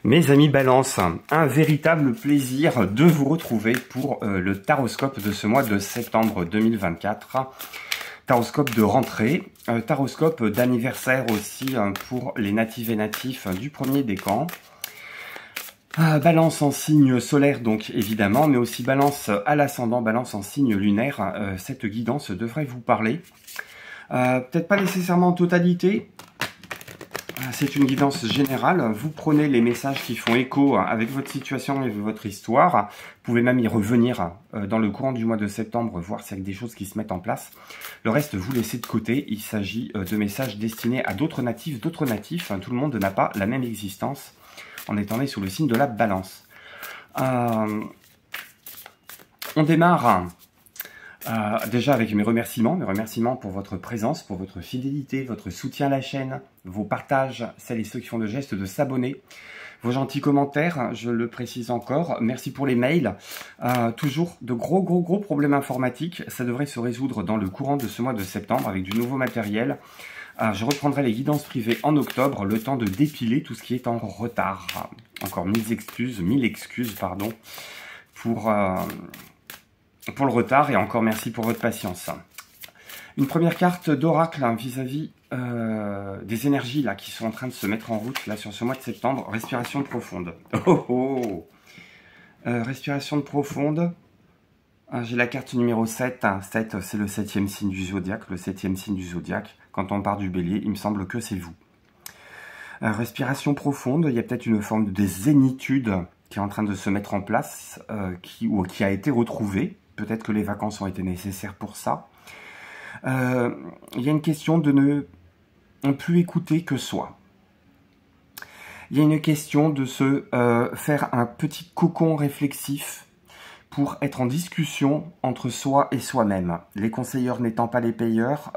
Mes amis Balance, un véritable plaisir de vous retrouver pour le taroscope de ce mois de septembre 2024. Taroscope de rentrée, taroscope d'anniversaire aussi pour les natifs et natifs du premier décan. Balance en signe solaire donc évidemment, mais aussi Balance à l'ascendant, Balance en signe lunaire. Cette guidance devrait vous parler. Peut-être pas nécessairement en totalité. C'est une guidance générale. Vous prenez les messages qui font écho avec votre situation et votre histoire. Vous pouvez même y revenir dans le courant du mois de septembre, voir s'il y a des choses qui se mettent en place. Le reste, vous laissez de côté. Il s'agit de messages destinés à d'autres natifs. Tout le monde n'a pas la même existence en étant né sous le signe de la Balance. On démarre déjà avec mes remerciements pour votre présence, pour votre fidélité, votre soutien à la chaîne, vos partages, celles et ceux qui font le geste de s'abonner, vos gentils commentaires, je le précise encore, merci pour les mails, toujours de gros problèmes informatiques, ça devrait se résoudre dans le courant de ce mois de septembre avec du nouveau matériel. Je reprendrai les guidances privées en octobre, le temps de dépiler tout ce qui est en retard. Encore mille excuses, pardon, pour le retard et encore merci pour votre patience. Une première carte d'oracle vis-à-vis des énergies là qui sont en train de se mettre en route là sur ce mois de septembre. Respiration profonde. Respiration profonde. J'ai la carte numéro 7. 7, c'est le 7e signe du zodiaque. Le 7e signe du zodiaque. Quand on part du bélier, il me semble que c'est vous. Respiration profonde. Il y a peut-être une forme de zénitude qui est en train de se mettre en place, qui a été retrouvée. Peut-être que les vacances ont été nécessaires pour ça. Il y a une question de ne plus écouter que soi. Il y a une question de se faire un petit cocon réflexif pour être en discussion entre soi et soi-même. Les conseilleurs n'étant pas les payeurs,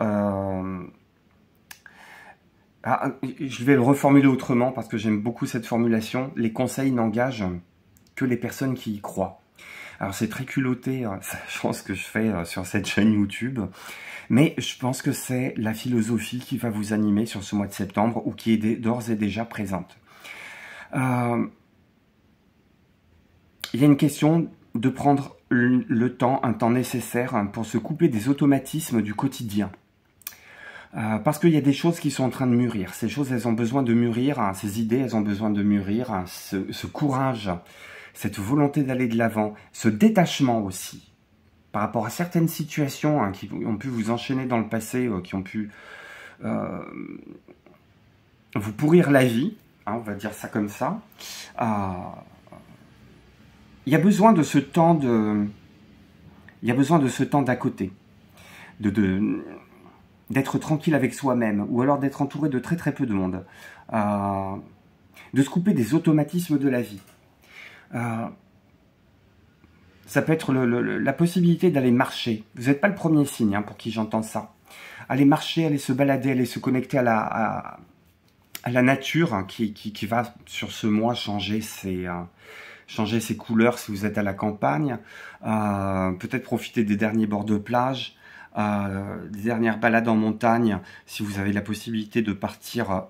je vais le reformuler autrement parce que j'aime beaucoup cette formulation. Les conseils n'engagent que les personnes qui y croient. Alors c'est très culotté, je pense que je fais sur cette chaîne YouTube, mais je pense que c'est la philosophie qui va vous animer sur ce mois de septembre ou qui est d'ores et déjà présente. Il y a une question de prendre le temps, un temps nécessaire pour se couper des automatismes du quotidien. Parce qu'il y a des choses qui sont en train de mûrir. Ces choses, elles ont besoin de mûrir. Ces idées, elles ont besoin de mûrir. Ce courage, cette volonté d'aller de l'avant. Ce détachement aussi. Par rapport à certaines situations qui ont pu vous enchaîner dans le passé, qui ont pu vous pourrir la vie. On va dire ça comme ça. Il y a besoin de ce temps il y a besoin de ce temps d'à côté. D'être tranquille avec soi-même, ou alors d'être entouré de très peu de monde, de se couper des automatismes de la vie. Ça peut être la possibilité d'aller marcher. Vous n'êtes pas le premier signe pour qui j'entends ça. Aller marcher, aller se balader, aller se connecter à la nature qui va sur ce mois changer ses couleurs si vous êtes à la campagne. Peut-être profiter des derniers bords de plage. Des dernières balades en montagne, si vous avez la possibilité de partir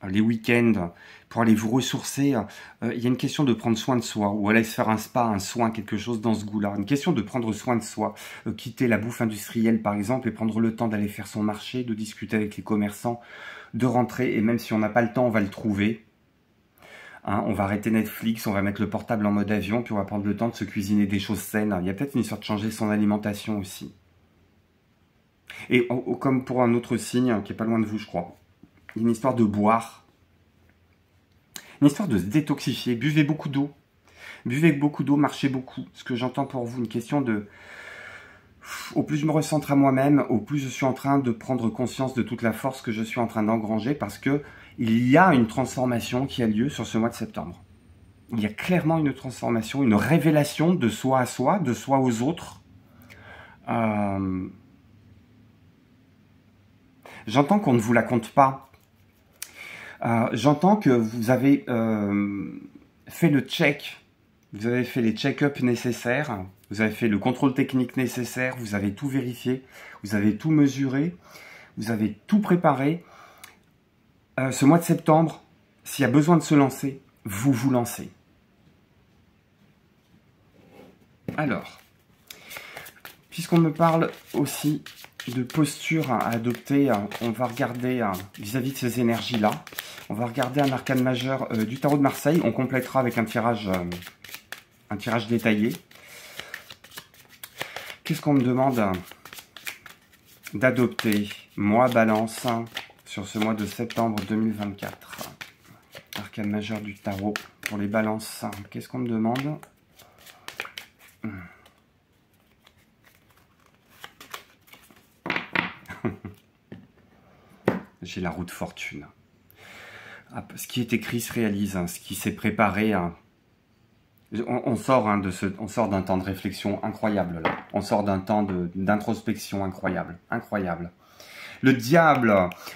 les week-ends pour aller vous ressourcer, il y a une question de prendre soin de soi, ou aller se faire un spa, un soin, quelque chose dans ce goût-là. Une question de prendre soin de soi, quitter la bouffe industrielle par exemple, et prendre le temps d'aller faire son marché, de discuter avec les commerçants, de rentrer, et même si on n'a pas le temps, on va le trouver. On va arrêter Netflix, on va mettre le portable en mode avion, puis on va prendre le temps de se cuisiner des choses saines. Il y a peut-être une histoire de changer son alimentation aussi. Et comme pour un autre signe, qui est pas loin de vous, je crois, il y a une histoire de boire. Une histoire de se détoxifier. Buvez beaucoup d'eau. Buvez beaucoup d'eau, marchez beaucoup. Ce que j'entends pour vous, une question de... Au plus je me recentre à moi-même, au plus je suis en train de prendre conscience de toute la force que je suis en train d'engranger parce que il y a une transformation qui a lieu sur ce mois de septembre. Il y a clairement une transformation, une révélation de soi à soi, de soi aux autres. J'entends qu'on ne vous la compte pas. J'entends que vous avez fait le check, vous avez fait les check-up nécessaires, vous avez fait le contrôle technique nécessaire, vous avez tout vérifié, vous avez tout mesuré, vous avez tout préparé. Ce mois de septembre, S'il y a besoin de se lancer, vous vous lancez. Alors, puisqu'on me parle aussi de posture à adopter, on va regarder vis-à-vis de ces énergies-là. On va regarder un arcane majeur du tarot de Marseille. On complétera avec un tirage détaillé. Qu'est-ce qu'on me demande d'adopter? Moi, Balance, sur ce mois de septembre 2024. Arcane majeur du tarot pour les balances. Qu'est-ce qu'on me demande? J'ai la roue de fortune. Ce qui est écrit se réalise, ce qui s'est préparé. On sort d'un temps de réflexion incroyable là. On sort d'un temps d'introspection incroyable, incroyable. Le diable,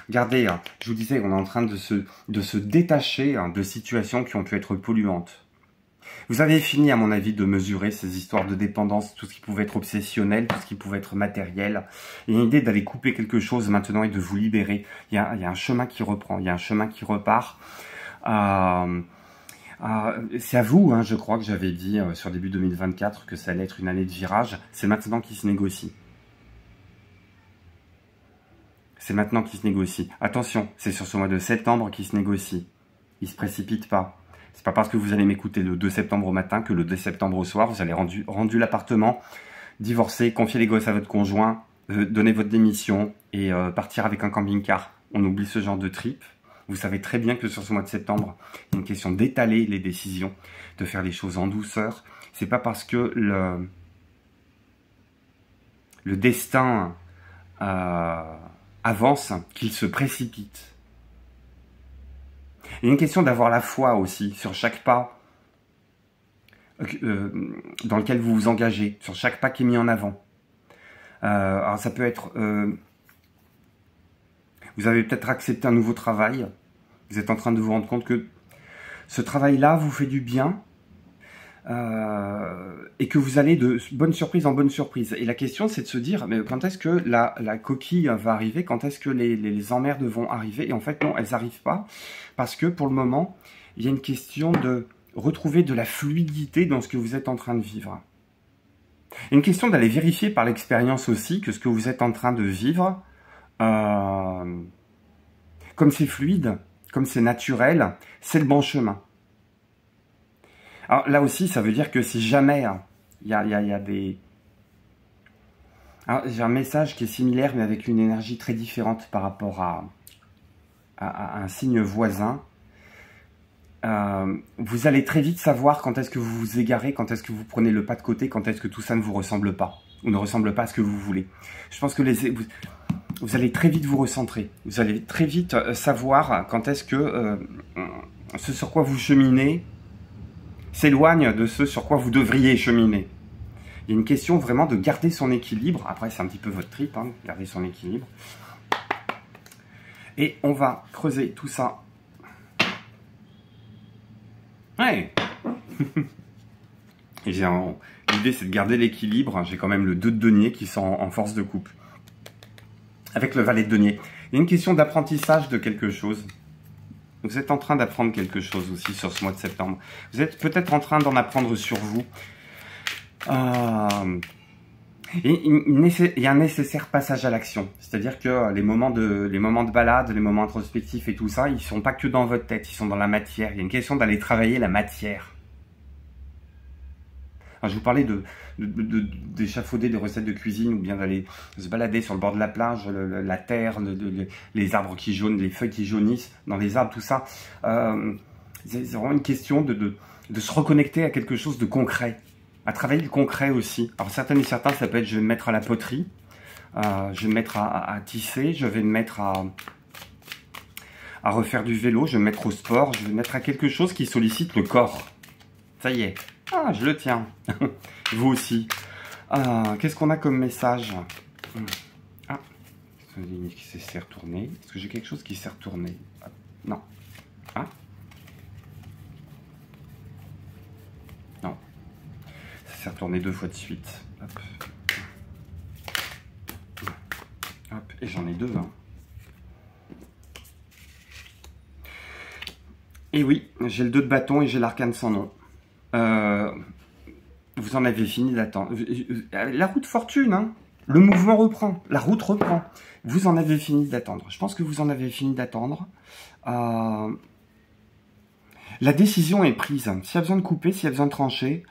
regardez, je vous disais, on est en train de se détacher de situations qui ont pu être polluantes. Vous avez fini, à mon avis, de mesurer ces histoires de dépendance, tout ce qui pouvait être obsessionnel, tout ce qui pouvait être matériel. Il y a une idée d'aller couper quelque chose maintenant et de vous libérer. Il y a un chemin qui reprend, il y a un chemin qui repart. C'est à vous, je crois que j'avais dit sur début 2024 que ça allait être une année de virage. C'est maintenant qui se négocie. C'est maintenant qui se négocie. Attention, c'est sur ce mois de septembre qui se négocie. Il ne se précipite pas. C'est pas parce que vous allez m'écouter le 2 septembre au matin que le 2 septembre au soir, vous allez rendu l'appartement, divorcer, confier les gosses à votre conjoint, donner votre démission et partir avec un camping-car. On oublie ce genre de trip. Vous savez très bien que sur ce mois de septembre, il y a une question d'étaler les décisions, de faire les choses en douceur. C'est pas parce que le destin avance qu'il se précipite. Il y a une question d'avoir la foi aussi sur chaque pas dans lequel vous vous engagez, sur chaque pas qui est mis en avant. Alors ça peut être... vous avez peut-être accepté un nouveau travail. Vous êtes en train de vous rendre compte que ce travail-là vous fait du bien et que vous allez de bonne surprise en bonne surprise. Et la question, c'est de se dire, mais quand est-ce que la coquille va arriver? Quand est-ce que les emmerdes vont arriver? Et en fait, non, elles n'arrivent pas. Parce que pour le moment, il y a une question de retrouver de la fluidité dans ce que vous êtes en train de vivre. Une question d'aller vérifier par l'expérience aussi que ce que vous êtes en train de vivre, comme c'est fluide, comme c'est naturel, c'est le bon chemin. Alors là aussi, ça veut dire que si jamais il y a des... J'ai un message qui est similaire, mais avec une énergie très différente par rapport à un signe voisin. Vous allez très vite savoir quand est-ce que vous vous égarez, quand est-ce que vous prenez le pas de côté, quand est-ce que tout ça ne vous ressemble pas, ou ne ressemble pas à ce que vous voulez. Je pense que vous allez très vite vous recentrer. Vous allez très vite savoir quand est-ce que ce sur quoi vous cheminez s'éloigne de ce sur quoi vous devriez cheminer. Il y a une question vraiment de garder son équilibre. Après, c'est un petit peu votre trip, garder son équilibre. Et on va creuser tout ça. Ouais. L'idée, c'est de garder l'équilibre. J'ai quand même le 2 de denier qui sont en force de coupe. Avec le valet de denier. Il y a une question d'apprentissage de quelque chose. Vous êtes en train d'apprendre quelque chose aussi sur ce mois de septembre. Vous êtes peut-être en train d'en apprendre sur vous. Et il y a un nécessaire passage à l'action. C'est-à-dire que les moments de balade, les moments introspectifs et tout ça, ils ne sont pas que dans votre tête, ils sont dans la matière. Il y a une question d'aller travailler la matière. Alors, je vous parlais d'échafauder des recettes de cuisine ou bien d'aller se balader sur le bord de la plage, la terre, les arbres qui jaunissent, les feuilles qui jaunissent dans les arbres, tout ça. C'est vraiment une question de se reconnecter à quelque chose de concret. À travailler le concret aussi. Alors certains et certains, ça peut être je vais me mettre à la poterie, je vais me mettre à tisser, je vais me mettre à refaire du vélo, je vais me mettre au sport, je vais me mettre à quelque chose qui sollicite le corps. Ça y est. Ah, je le tiens. Vous aussi. Qu'est-ce qu'on a comme message? Ah, est-ce que s'est retourné? Est-ce que j'ai quelque chose qui s'est retourné? Non. Ah. Non. Ça s'est retourné 2 fois de suite. Hop. Hop. Et j'en ai 2. Et oui, j'ai le 2 de bâton et j'ai l'arcane sans nom. Vous en avez fini d'attendre. La roue de fortune, hein. Le mouvement reprend, la route reprend. Vous en avez fini d'attendre. Je pense que vous en avez fini d'attendre. La décision est prise. S'il y a besoin de couper, s'il y a besoin de trancher,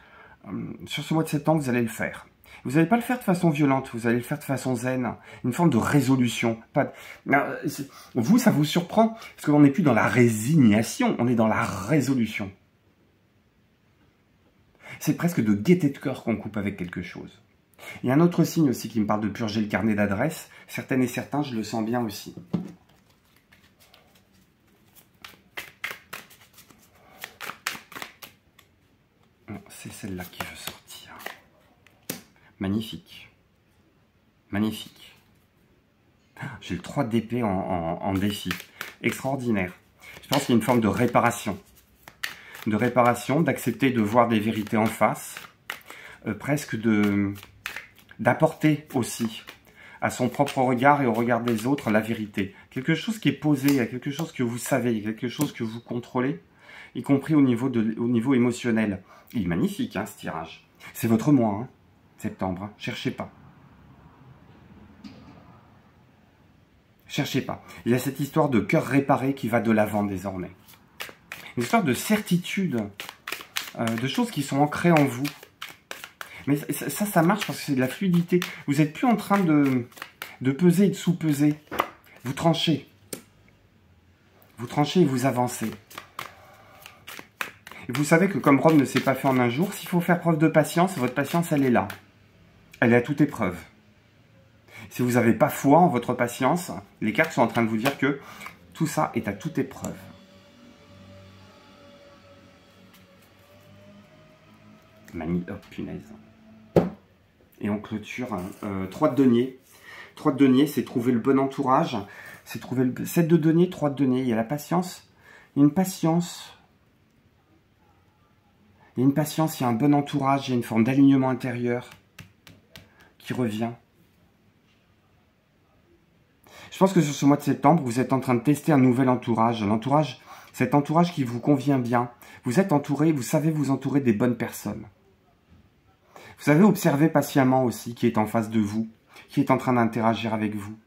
sur ce mois de septembre, vous allez le faire. Vous n'allez pas le faire de façon violente, vous allez le faire de façon zen, une forme de résolution. Vous, ça vous surprend, parce qu'on n'est plus dans la résignation, on est dans la résolution. C'est presque de gaieté de cœur qu'on coupe avec quelque chose. Il y a un autre signe aussi qui me parle de purger le carnet d'adresses. Certaines et certains, je le sens bien aussi. C'est celle-là qui veut sortir. Magnifique. Magnifique. J'ai le 3 d'épée en défi. Extraordinaire. Je pense qu'il y a une forme de réparation. De réparation, d'accepter de voir des vérités en face. Presque d'apporter aussi à son propre regard et au regard des autres la vérité. Quelque chose qui est posé, quelque chose que vous savez, quelque chose que vous contrôlez, y compris au niveau émotionnel. Il est magnifique, hein, ce tirage. C'est votre mois, hein, septembre. Hein. Cherchez pas. Cherchez pas. Il y a cette histoire de cœur réparé qui va de l'avant désormais. Une histoire de certitude, de choses qui sont ancrées en vous. Mais ça marche parce que c'est de la fluidité. Vous n'êtes plus en train de peser et de sous-peser. Vous tranchez. Vous tranchez et vous avancez. Et vous savez que comme Rome ne s'est pas fait en un jour, s'il faut faire preuve de patience, votre patience, elle est là. Elle est à toute épreuve. Si vous n'avez pas foi en votre patience, les cartes sont en train de vous dire que tout ça est à toute épreuve. Oh, punaise. Et on clôture 3 de denier. 3 de denier, c'est trouver le bon entourage. C'est trouver le 7 de denier, 3 de denier. Il y a la patience. Il y a une patience. Il y a une patience, il y a un bon entourage, il y a une forme d'alignement intérieur qui revient. Je pense que sur ce mois de septembre, vous êtes en train de tester un nouvel entourage. L'entourage, cet entourage qui vous convient bien. Vous êtes entouré, vous savez vous entourer des bonnes personnes. Vous savez observer patiemment aussi qui est en face de vous, qui est en train d'interagir avec vous.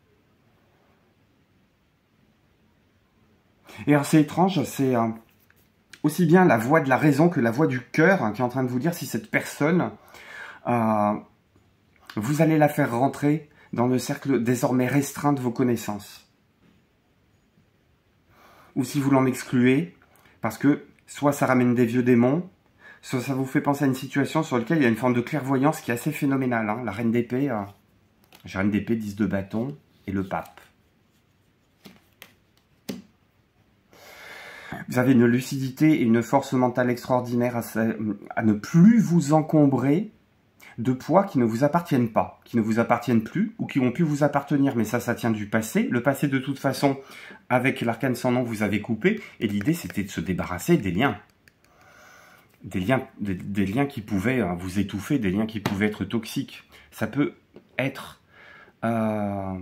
Et alors c'est étrange, c'est aussi bien la voix de la raison que la voix du cœur qui est en train de vous dire si cette personne, vous allez la faire rentrer dans le cercle désormais restreint de vos connaissances. Ou si vous l'en excluez, parce que soit ça ramène des vieux démons, soit ça vous fait penser à une situation sur laquelle il y a une forme de clairvoyance qui est assez phénoménale. Hein. La reine d'épée, j'ai reine d'épée, 10 de bâton, et le pape. Vous avez une lucidité et une force mentale extraordinaire à ne plus vous encombrer de poids qui ne vous appartiennent pas, qui ne vous appartiennent plus ou qui ont pu vous appartenir. Mais ça tient du passé. Le passé, de toute façon, avec l'arcane sans nom, vous avez coupé. Et l'idée, c'était de se débarrasser des liens. Des liens qui pouvaient vous étouffer, des liens qui pouvaient être toxiques. Ça peut être... Alors,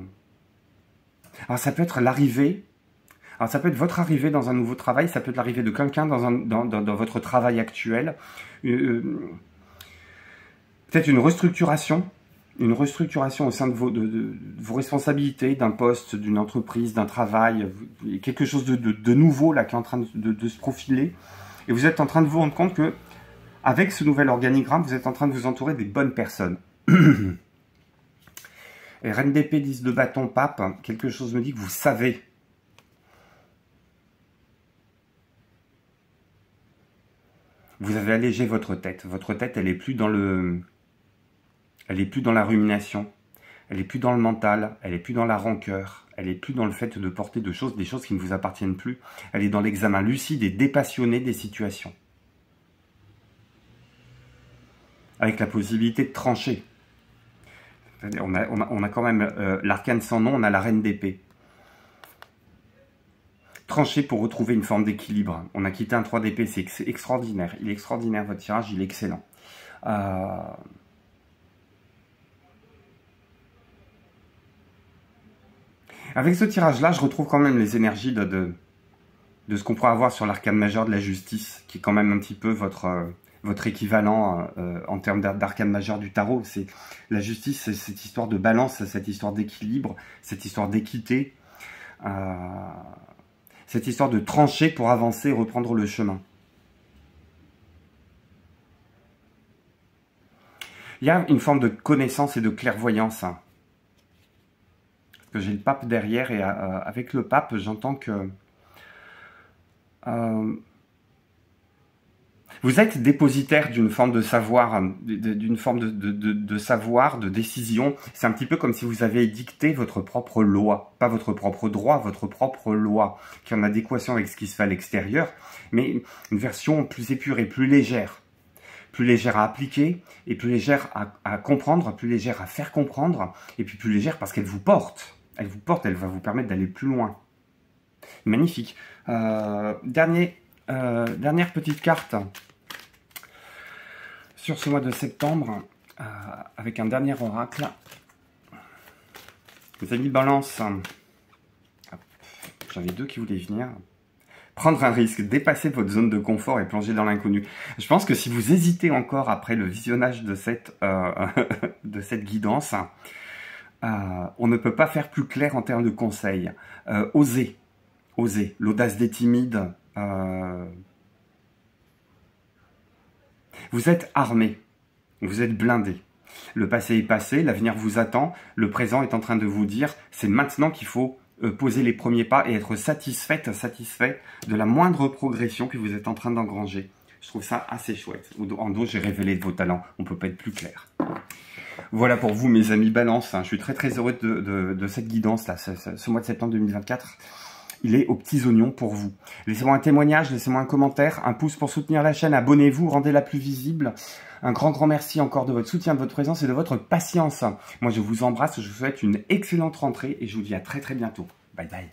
ça peut être l'arrivée... Alors, ça peut être votre arrivée dans un nouveau travail, ça peut être l'arrivée de quelqu'un dans votre travail actuel. Peut-être une restructuration au sein de vos responsabilités, d'un poste, d'une entreprise, d'un travail, quelque chose de nouveau là qui est en train de se profiler. Et vous êtes en train de vous rendre compte que, avec ce nouvel organigramme, vous êtes en train de vous entourer des bonnes personnes. Et reine d'épée, 10 de bâton, pape, quelque chose me dit que vous savez. Vous avez allégé votre tête. Votre tête, elle est plus dans elle est plus dans la rumination. Elle est plus dans le mental. Elle est plus dans la rancœur. Elle est plus dans le fait de porter des choses qui ne vous appartiennent plus. Elle est dans l'examen lucide et dépassionné des situations. Avec la possibilité de trancher. On a quand même l'arcane sans nom, on a la reine d'épée. Trancher pour retrouver une forme d'équilibre. On a quitté un 3 d'épée, c'est extraordinaire. Il est extraordinaire, votre tirage, il est excellent. Avec ce tirage-là, je retrouve quand même les énergies de ce qu'on pourrait avoir sur l'arcane majeur de la justice, qui est quand même un petit peu votre équivalent en termes d'arcane majeur du tarot. C'est la justice, c'est cette histoire de balance, cette histoire d'équilibre, cette histoire d'équité, cette histoire de trancher pour avancer et reprendre le chemin. Il y a une forme de connaissance et de clairvoyance. Parce que j'ai le pape derrière et avec le pape, j'entends que vous êtes dépositaire d'une forme de savoir, d'une forme de savoir, de décision. C'est un petit peu comme si vous avez dicté votre propre loi, pas votre propre droit, votre propre loi, qui est en adéquation avec ce qui se fait à l'extérieur, mais une version plus épurée, plus légère à appliquer, et plus légère à comprendre, plus légère à faire comprendre, et puis plus légère parce qu'elle vous porte. Elle vous porte, elle va vous permettre d'aller plus loin. Magnifique. Dernière petite carte sur ce mois de septembre, avec un dernier oracle. Les amis Balance, j'avais deux qui voulaient venir. Prendre un risque, dépasser votre zone de confort et plonger dans l'inconnu. Je pense que si vous hésitez encore après le visionnage de cette guidance, on ne peut pas faire plus clair en termes de conseils. Osez, l'audace des timides. Vous êtes armé, vous êtes blindé. Le passé est passé, l'avenir vous attend, le présent est en train de vous dire, c'est maintenant qu'il faut poser les premiers pas et être satisfait de la moindre progression que vous êtes en train d'engranger. Je trouve ça assez chouette. En dos, j'ai révélé de vos talents. On peut pas être plus clair. Voilà pour vous, mes amis Balance. Je suis très très heureux de cette guidance là, ce mois de septembre 2024. Il est aux petits oignons pour vous. Laissez-moi un témoignage, laissez-moi un commentaire, un pouce pour soutenir la chaîne, abonnez-vous, rendez-la plus visible. Un grand merci encore de votre soutien, de votre présence et de votre patience. Moi, je vous embrasse, je vous souhaite une excellente rentrée et je vous dis à très très bientôt. Bye bye.